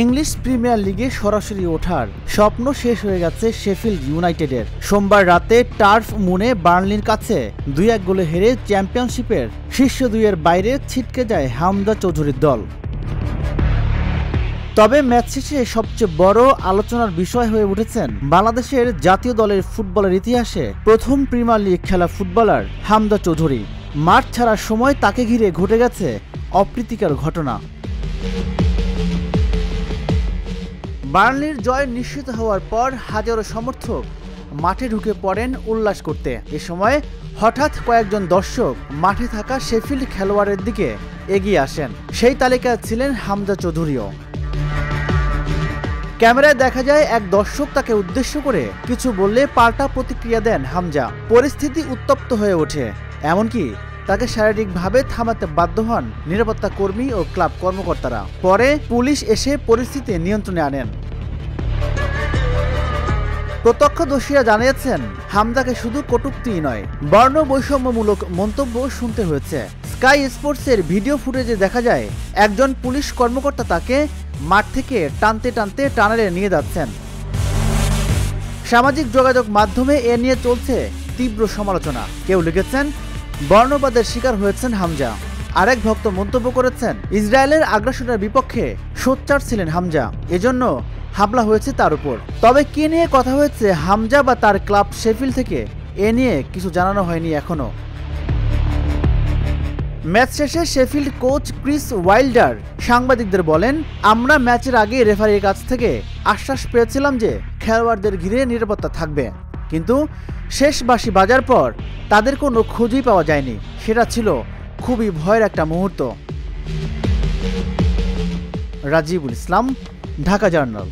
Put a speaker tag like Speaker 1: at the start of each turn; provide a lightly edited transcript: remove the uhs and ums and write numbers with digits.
Speaker 1: English premier লিগে সরাসরি ওঠার স্বপ্ন শেষ হয়ে গেছে শেফিল্ড ইউনাইটেডের। সোমবার রাতে টার্ফ মুনে বার্নলির কাছে 2-1 গোলে হেরে চ্যাম্পিয়নশিপের শীর্ষ দুইয়ের বাইরে ছিটকে যায় হামজা চৌধুরীর দল। তবে ম্যাচ শেষে সবচেয়ে বড় আলোচনার বিষয় হয়ে উঠেছেন বাংলাদেশের জাতীয় দলের ফুটবলের ইতিহাসে প্রথম প্রিমিয়ার লিগ খেলা ফুটবলার হামজা চৌধুরী। মাঠ ছাড়ার সময় তাকে ঘিরে ঘটে গেছে অপ্রীতিকর ঘটনা। বার্নলির জয় নিশ্চিত হওয়ার পর হাজারো সমর্থক মাঠে ঢুকে পড়েন উল্লাস করতে। এ সময় হঠাৎ কয়েকজন দর্শক মাঠে থাকা শেফিল্ড খেলোয়াড়ের দিকে এগিয়ে আসেন। সেই তালিকায় ছিলেন হামজা চৌধুরীও। ক্যামেরায় দেখা যায় এক দর্শক তাকে উদ্দেশ্য করে কিছু বললে পাল্টা প্রতিক্রিয়া দেন হামজা। পরিস্থিতি উত্তপ্ত হয়ে ওঠে, এমনকি তাকে শারীরিকভাবে থামাতে বাধ্য হন নিরাপত্তা কর্মী ও ক্লাব কর্মকর্তারা। পরে পুলিশ এসে পরিস্থিতি নিয়ন্ত্রণে আনেন। প্রত্যক্ষদর্শীরা জানিয়েছেন হামজাকে শুধু কটূক্তিই নয়, বর্ণ বৈষম্যমূলক মন্তব্য শুনতে হয়েছে। স্কাই স্পোর্টসের ভিডিও ফুটেজে দেখা যায় একজন পুলিশ কর্মকর্তা তাকে মাঠ থেকে টানতে টানতে টানেলে নিয়ে যাচ্ছেন। সামাজিক যোগাযোগ মাধ্যমে এ নিয়ে চলছে তীব্র সমালোচনা। কেউ লিখেছেন বর্ণবাদের শিকার হয়েছেন হামজা। আরেক ভক্ত মন্তব্য করেছেন ইসরায়েলের আগ্রাসনের বিপক্ষে সোচ্চার ছিলেন হামজা, এজন্য হামলা হয়েছে তার উপর। তবে কি নিয়ে কথা হয়েছে হামজা বা তার ক্লাব শেফিল্ড থেকে, এ নিয়ে কিছু জানানো হয়নি এখনো। ম্যাচ শেষে শেফিল্ড কোচ ক্রিস ওয়াইল্ডার সাংবাদিকদের বলেন, আমরা ম্যাচের আগে রেফারির কাছ থেকে আশ্বাস পেয়েছিলাম যে খেলোয়াড়দের ঘিরে নিরাপত্তা থাকবে, কিন্তু শেষ বাঁশি বাজার পর তাদের কোনো খোঁজই পাওয়া যায়নি। সেটা ছিল খুবই ভয়ের একটা মুহূর্ত। রাজিবুল ইসলাম, ঢাকা জার্নাল।